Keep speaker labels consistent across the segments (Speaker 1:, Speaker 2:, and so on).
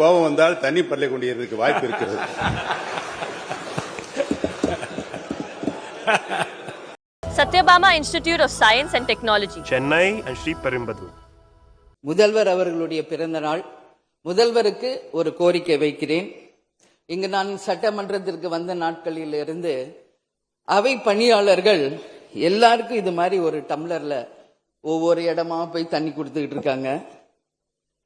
Speaker 1: கோபம் வந்தால் தண்ணி பல்லை கொண்டிருக்கிறதுக்கு வாய்ப்பு இருக்கிறது.
Speaker 2: Satyabama Institute of Science and Technology,
Speaker 3: Chennai and Sriperumbudur.
Speaker 4: முதல்வர் அவர்களுடைய பிறந்த நாள். முதல்வருக்கு ஒரு கோரிக்கை வைக்கிறேன். இங்கு நான் சட்டமன்றத்திற்கு வந்த நாட்களில் இருந்து அவை பணியாளர்கள் எல்லாருக்கும் இது மாதிரி ஒரு டம்ளர்ல ஒவ்வொரு இடமா போய் தண்ணி கொடுத்துக்கிட்டு இருக்காங்க.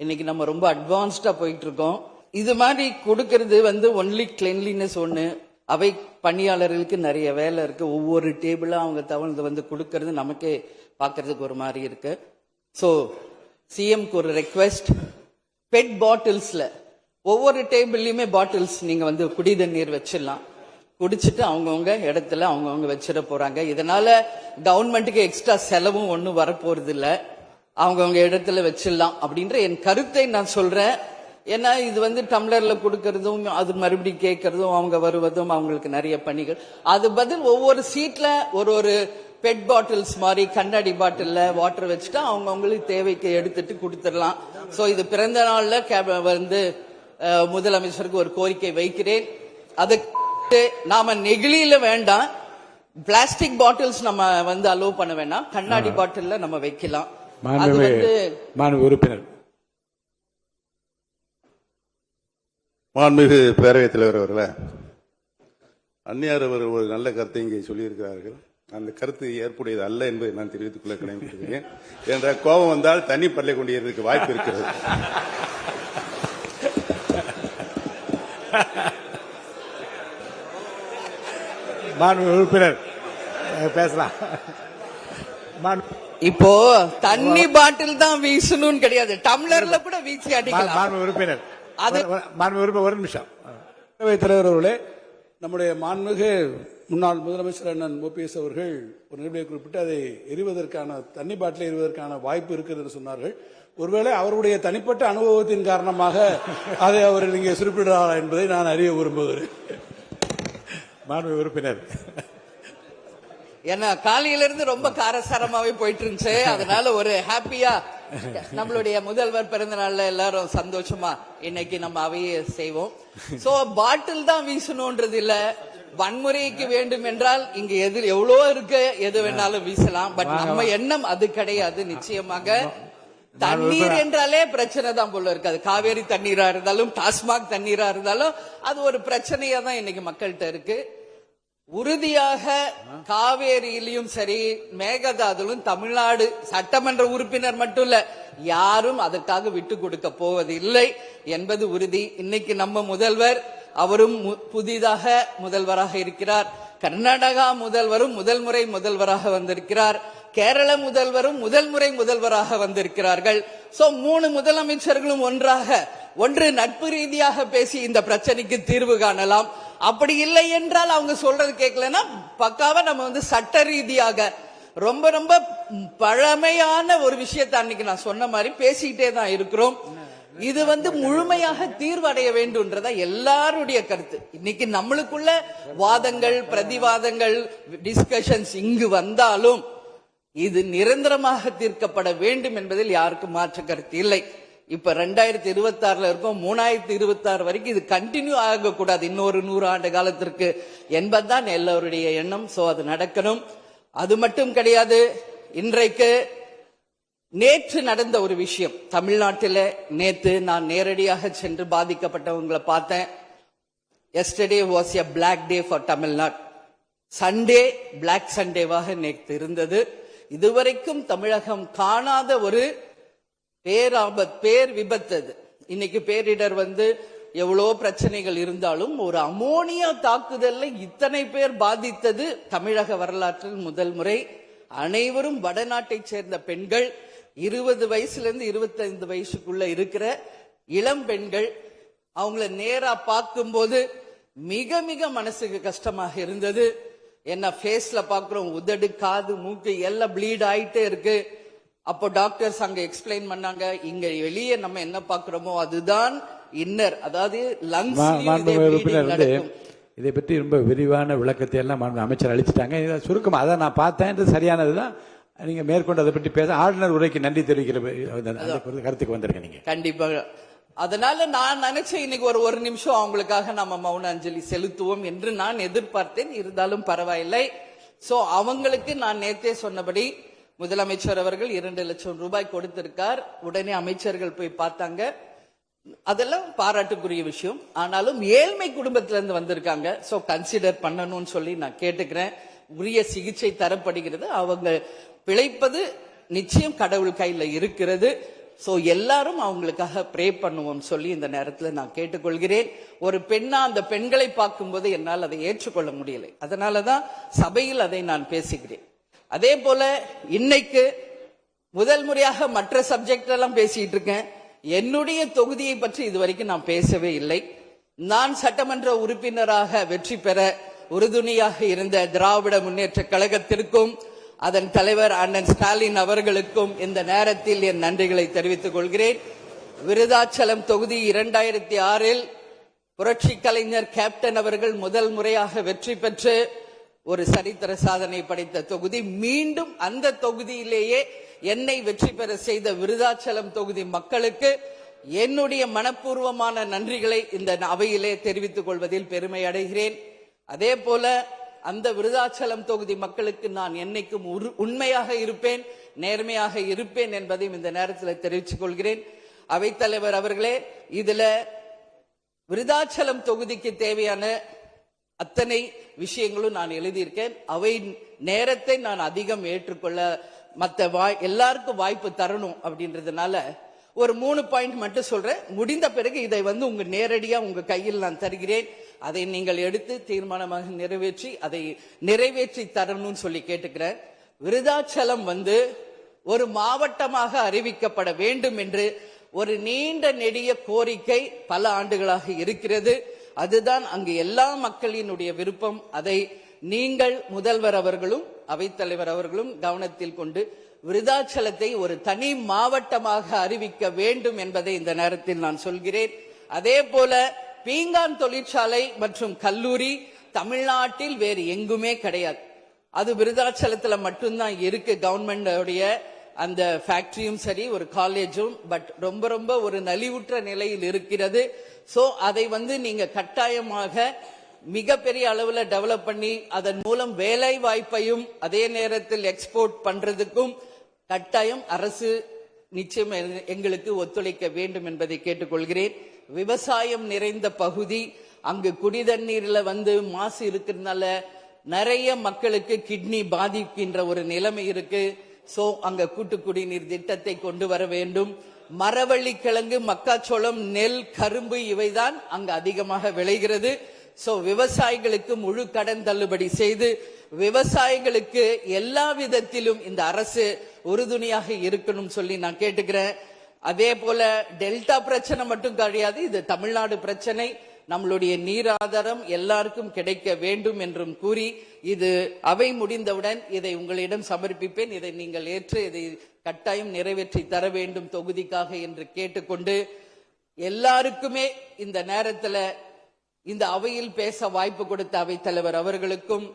Speaker 4: இன்னைக்கு நம்ம ரொம்ப அட்வான்ஸ்டா போயிட்டு இருக்கோம். இது மாதிரி கொடுக்கறது ஒன்லி கிளென்லினஸ் ஒண்ணு. அவை பணியாளர்களுக்கு நிறைய வேலை இருக்கு. ஒவ்வொரு டேபிளா அவங்க தவழ்ந்து கொடுக்கறது நமக்கே பாக்குறதுக்கு ஒரு மாதிரி இருக்கு. சோ சிஎம்க்கு ஒரு ரெக்வெஸ்ட், பெட் பாட்டில்ஸ்ல ஒவ்வொரு டேபிள்லயுமே பாட்டில்ஸ் நீங்க குடி தண்ணீர் வச்சிடலாம். குடிச்சிட்டு அவங்கவுங்க இடத்துல அவங்கவுங்க வச்சிட போறாங்க. இதனால கவர்மெண்ட்டுக்கு எக்ஸ்ட்ரா செலவும் ஒன்னும் வரப்போறது இல்ல. அவங்கவுங்க இடத்துல வச்சிடலாம் அப்படின்ற என் கருத்தை நான் சொல்றேன். ஏன்னா இது டம்ளர்ல கொடுக்கறதும் அது மறுபடியும் கேட்கறதும் அவங்க வருவதும் அவங்களுக்கு நிறைய பணிகள். அது பதில் ஒவ்வொரு சீட்ல ஒரு பெட் பாட்டில்ஸ் மாதிரி கண்ணாடி பாட்டில்ல வாட்டர் வச்சுட்டா அவங்களுக்கு தேவைக்கு எடுத்துட்டு கொடுத்துடலாம். சோ இது பிறந்த நாள்ல முதலமைச்சருக்கு ஒரு கோரிக்கை வைக்கிறேன். அதுக்கு நாம நெகிழியில வேண்டாம், பிளாஸ்டிக் பாட்டில்ஸ் நம்ம அலோவ் பண்ண வேண்டாம், கண்ணாடி பாட்டில்ல நம்ம வைக்கலாம்.
Speaker 5: உறுப்பினர்
Speaker 1: மாண்புமிகு பேரவைத் தலைவர் அவர்களே, அந்நியார் அவர் ஒரு நல்ல கருத்தை இங்கே சொல்லியிருக்கிறார்கள். அந்த கருத்து ஏற்புடையது அல்ல என்பதை நான் தெரிவித்துக் கொள்ள கடமைப்பட்டிருக்கிறேன். என்ற கோபம் வந்தால் தண்ணி பல்லை கொண்டிருக்கிறதுக்கு வாய்ப்பு இருக்கிறது.
Speaker 5: உறுப்பினர் பேசலாம்.
Speaker 4: இப்போ தண்ணி பாட்டில் தான் வீசணும் கிடையாது, டம்ளர்ல கூட வீசி அடிக்கலாம்.
Speaker 5: உறுப்பினர் ஒரு நிமிஷம். தலைவர் அவர்களே, நம்முடைய மாண்புமிகு முன்னாள் முதலமைச்சர் அண்ணன் ஓபிஎஸ் அவர்கள் ஒரு நிலையை குறிப்பிட்டு அதை எரிவதற்கான தண்ணி பாட்டிலை எரிவதற்கான வாய்ப்பு இருக்கிறது சொன்னார்கள். ஒருவேளை அவருடைய தனிப்பட்ட அனுபவத்தின் காரணமாக அதை அவர் இங்கே குறிப்பிடுறாரா என்பதை நான் அறிய விரும்புகிறேன். மாண்புமிகு உறுப்பினர்,
Speaker 4: ஏன்னா காலையில இருந்து ரொம்ப காரசாரமாவே போயிட்டு இருந்துச்சு. அதனால ஒரு ஹாப்பியா நம்மளுடைய முதல்வர் பிறந்த நாள்ல எல்லாரும் சந்தோஷமா இன்னைக்கு நம்ம அவையே செய்வோம். சோ பாட்டில் தான் வீசணும்ன்றது இல்ல, வன்முறைக்கு வேண்டும் என்றால் இங்க எவ்வளோ இருக்கு, எது வேணாலும் வீசலாம். பட் நம்ம எண்ணம் அது கிடையாது. நிச்சயமாக தண்ணீர் என்றாலே பிரச்சனை தான் போல இருக்கு. அது காவேரி தண்ணீரா இருந்தாலும் டாஸ்மாக் தண்ணீரா இருந்தாலும் அது ஒரு பிரச்சனையா தான் இன்னைக்கு மக்கள்கிட்ட இருக்கு. உறுதியாக காவேரியிலும் சரி மேகதாதுலும் தமிழ்நாடு சட்டமன்ற உறுப்பினர் மட்டும் இல்ல, யாரும் அதற்காக விட்டு கொடுக்க போவதில்லை என்பது உறுதி. இன்னைக்கு நம்ம முதல்வர் அவரும் புதிதாக முதல்வராக இருக்கிறார். கர்நாடகா முதல்வரும் முதல் முறை முதல்வராக வந்திருக்கிறார். கேரள முதல்வரும் முதல் முறை முதல்வராக வந்திருக்கிறார்கள். சோ 3 முதலமைச்சர்களும் ஒன்று நட்பு ரீதியாக பேசி இந்த பிரச்சனைக்கு தீர்வு காணலாம். அப்படி இல்லை என்றால் அவங்க சொல்றது கேட்கலன்னா பக்காவா நம்ம சட்ட ரீதியாக ரொம்ப ரொம்ப பழமையான ஒரு விஷயத்தை அன்னைக்கு நான் சொன்ன மாதிரி பேசிக்கிட்டே தான் இருக்கிறோம். இது முழுமையாக தீர்வடைய வேண்டும்ன்றதா எல்லாருடைய கருத்து. இன்னைக்கு நம்மளுக்குள்ள வாதங்கள் பிரதிவாதங்கள் டிஸ்கஷன்ஸ் இங்கு வந்தாலும் இது நிரந்தரமாக தீர்க்கப்பட வேண்டும் என்பதில் யாருக்கும் மாற்று கருத்து இல்லை. இப்ப 2026 இருக்கும், 3026 வரைக்கும் இது கண்டினியூ ஆகக்கூடாது, இன்னொரு 100 ஆண்டு காலத்திற்கு என்பதுதான் எல்லோருடைய எண்ணம். சோ அது நடக்கணும். அது மட்டும் கிடையாது, இன்றைக்கு நேற்று நடந்த ஒரு விஷயம் தமிழ்நாட்டில். நேற்று நான் நேரடியாக சென்று பாதிக்கப்பட்டவங்களை பார்த்தேன். Yesterday was a black day for Tamil Nadu. Sunday black சண்டேவாக நேற்று இருந்தது. இதுவரைக்கும் தமிழகம் காணாத ஒரு பேர் விபத்து. இன்னைக்கு பேரிடர் எவ்வளோ பிரச்சனைகள் இருந்தாலும் ஒரு அமோனியா தாக்குதல்ல இத்தனை பேர் பாதித்தது தமிழக வரலாற்றில் முதல் முறை. அனைவரும் வடநாட்டை சேர்ந்த பெண்கள், 20 வயசுல இருந்து 25 வயசுக்குள்ள இருக்கிற இளம் பெண்கள். அவங்கள நேரா பார்க்கும்போது மிக மிக மனசுக்கு கஷ்டமாக இருந்தது. என்ன ஃபேஸ்ல பாக்குறோம், உதடு காது மூக்கு எல்லாம் ப்ளீட் ஆயிட்டே இருக்கு. அப்போ டாக்டர்ஸ் அங்க எக்ஸ்பிளைன் பண்ணாங்க, இங்க வெளியே நம்ம என்ன பாக்குறோமோ அதுதான் இன்னர், அதாவது லங்ஸ்.
Speaker 5: இதை பற்றி ரொம்ப விரிவான விளக்கத்தை எல்லாம் அமைச்சர் அளிச்சுட்டாங்க. சுருக்கமா அதை நான் பார்த்தேன், சரியானதுதான். நீங்க மேற்கொண்டு அதை பற்றி பேச ஆளுநர் உரைக்கு நன்றி தெரிவிக்கிற கருத்துக்கு வந்திருக்கீங்க. நீங்க
Speaker 4: கண்டிப்பாக அதனால நான் நினைச்சேன் இன்னைக்கு ஒரு நிமிஷம் அவங்களுக்காக நம்ம மௌன அஞ்சலி செலுத்துவோம் என்று நான் எதிர்பார்த்தேன். இருந்தாலும் பரவாயில்லை. சோ அவங்களுக்கு நான் நேத்தே சொன்னபடி முதலமைச்சர் அவர்கள் 2 லட்சம் ரூபாய் கொடுத்திருக்கார். உடனே அமைச்சர்கள் போய் பார்த்தாங்க. அதெல்லாம் பாராட்டுக்குரிய விஷயம். ஆனாலும் ஏழ்மை குடும்பத்திலிருந்து வந்திருக்காங்க. சோ கன்சிடர் பண்ணணும்னு சொல்லி நான் கேட்டுக்கிறேன். உரிய சிகிச்சை தரப்படுகிறது. அவங்க பிழைப்பது நிச்சயம் கடவுள் கையில இருக்கிறது. சோ எல்லாரும் அவங்களுக்காக ப்ரே பண்ணுவோம் சொல்லி இந்த நேரத்துல நான் கேட்டுக்கொள்கிறேன். ஒரு பெண்ணா அந்த பெண்களை பார்க்கும்போது என்னால் அதை ஏற்றுக்கொள்ள முடியலை. அதனாலதான் சபையில் அதை நான் பேசுகிறேன். அதே போல இன்னைக்கு முதல் முறையாக மற்ற சப்ஜெக்ட் எல்லாம் பேசிட்டு இருக்கேன். என்னுடைய தொகுதியை பற்றி இதுவரைக்கும் நான் பேசவே இல்லை. நான் சட்டமன்ற உறுப்பினராக வெற்றி பெற உறுதுணையாக இருந்த திராவிட முன்னேற்ற கழகத்திற்கும் அதன் தலைவர் அண்ணன் ஸ்டாலின் அவர்களுக்கும் இந்த நேரத்தில் என் நன்றிகளை தெரிவித்துக் கொள்கிறேன். விருதாச்சலம் தொகுதி 2006 புரட்சி கலைஞர் கேப்டன் அவர்கள் முதல் முறையாக வெற்றி பெற்று ஒரு சரித்திர சாதனை படைத்த தொகுதி. மீண்டும் அந்த தொகுதியிலேயே என்னை வெற்றி பெற செய்த விருதாச்சலம் தொகுதி மக்களுக்கு என்னுடைய மனப்பூர்வமான நன்றிகளை இந்த அவையிலே தெரிவித்துக் கொள்வதில் பெருமை அடைகிறேன். அதே போல அந்த விருதாச்சலம் தொகுதி மக்களுக்கு நான் என்னைக்கும் உண்மையாக இருப்பேன், நேர்மையாக இருப்பேன் என்பதையும் இந்த நேரத்தில் தெரிவித்துக் கொள்கிறேன். அவைத்தலைவர் அவர்களே, இதுல விருதாச்சலம் தொகுதிக்கு தேவையான அத்தனை விஷயங்களும் நான் எழுதியிருக்கேன். அவை நேரத்தை நான் அதிகம் ஏற்றுக்கொள்ள எல்லாருக்கும் வாய்ப்பு தரணும் அப்படின்றதுனால ஒரு 3 பாயிண்ட் மட்டும் சொல்றேன். முடிந்த பிறகு இதை உங்க நேரடியா உங்க கையில் நான் தருகிறேன். அதை நீங்கள் எடுத்து தீர்மானமாக நிறைவேற்றி அதை நிறைவேற்றி தரணும்னு சொல்லி கேட்டுக்கிறேன். விருதாச்சலம் ஒரு மாவட்டமாக அறிவிக்கப்பட வேண்டும் என்று ஒரு நீண்ட நெடிய கோரிக்கை பல ஆண்டுகளாக இருக்கிறது. அதுதான் அங்கு எல்லா மக்களினுடைய விருப்பம். அதை நீங்கள் முதல்வர் அவர்களும் அவைத்தலைவர் அவர்களும் கவனத்தில் கொண்டு விருதாச்சலத்தை ஒரு தனி மாவட்டமாக அறிவிக்க வேண்டும் என்பதை இந்த நேரத்தில் நான் சொல்கிறேன். அதே போல பீங்கான் தொழிற்சாலை மற்றும் கல்லூரி தமிழ்நாட்டில் வேறு எங்குமே கிடையாது. அது விருதாச்சலத்துல மட்டும்தான் இருக்கு. கவர்மெண்ட் அந்த ஃபேக்டரியும் சரி ஒரு காலேஜும் பட் ரொம்ப ஒரு நலிவுற்ற நிலையில் இருக்கிறது. சோ அதை நீங்க கட்டாயமாக மிகப்பெரிய அளவுல டெவலப் பண்ணி அதன் மூலம் வேலை வாய்ப்பையும் அதே நேரத்தில் எக்ஸ்போர்ட் பண்றதுக்கும் கட்டாயம் அரசு நிச்சயம் எங்களுக்கு ஒத்துழைக்க வேண்டும் என்பதை கேட்டுக்கொள்கிறேன். விவசாயம் நிறைந்த பகுதி, அங்கு குடிதண்ணீர்ல மாசு இருக்கிறதுனால நிறைய மக்களுக்கு கிட்னி பாதிக்கின்ற ஒரு நிலைமை இருக்கு. சோ அங்க கூட்டு குடிநீர் திட்டத்தை கொண்டு வர வேண்டும். மரவள்ளி கிழங்கு, மக்காச்சோளம், நெல், கரும்பு இவைதான் அங்கு அதிகமாக விளைகிறது. சோ விவசாயிகளுக்கு முழு கடன் தள்ளுபடி செய்து விவசாயிகளுக்கு எல்லா விதத்திலும் இந்த அரசு உறுதுணையாக இருக்கணும் சொல்லி நான் கேட்டுக்கிறேன். அதே போல டெல்டா பிரச்சனை மட்டும் கிடையாது, இது தமிழ்நாடு பிரச்சனை. நம்மளுடைய நீர் ஆதாரம் எல்லாருக்கும் கிடைக்க வேண்டும் என்றும் கூறி இது அவை முடிந்தவுடன் இதை உங்களிடம் சமர்ப்பிப்பேன். இதை நீங்கள் ஏற்று இதை கட்டாயம் நிறைவேற்றி தர வேண்டும் தொகுதிக்காக என்று கேட்டுக்கொண்டு எல்லாருக்குமே இந்த நேரத்தில் இந்த அவையில் பேச வாய்ப்பு கொடுத்த அவைத்தலைவர் அவர்களுக்கும்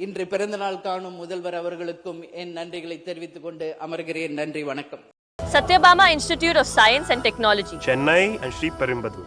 Speaker 4: இன்று பிறந்தநாள் காணும் முதல்வர் அவர்களுக்கும் என் நன்றிகளை தெரிவித்துக் கொண்டு அமர்கிறேன். நன்றி, வணக்கம்.
Speaker 2: Satyabama Institute of Science and Technology,
Speaker 3: Chennai and Sri Perumbadur.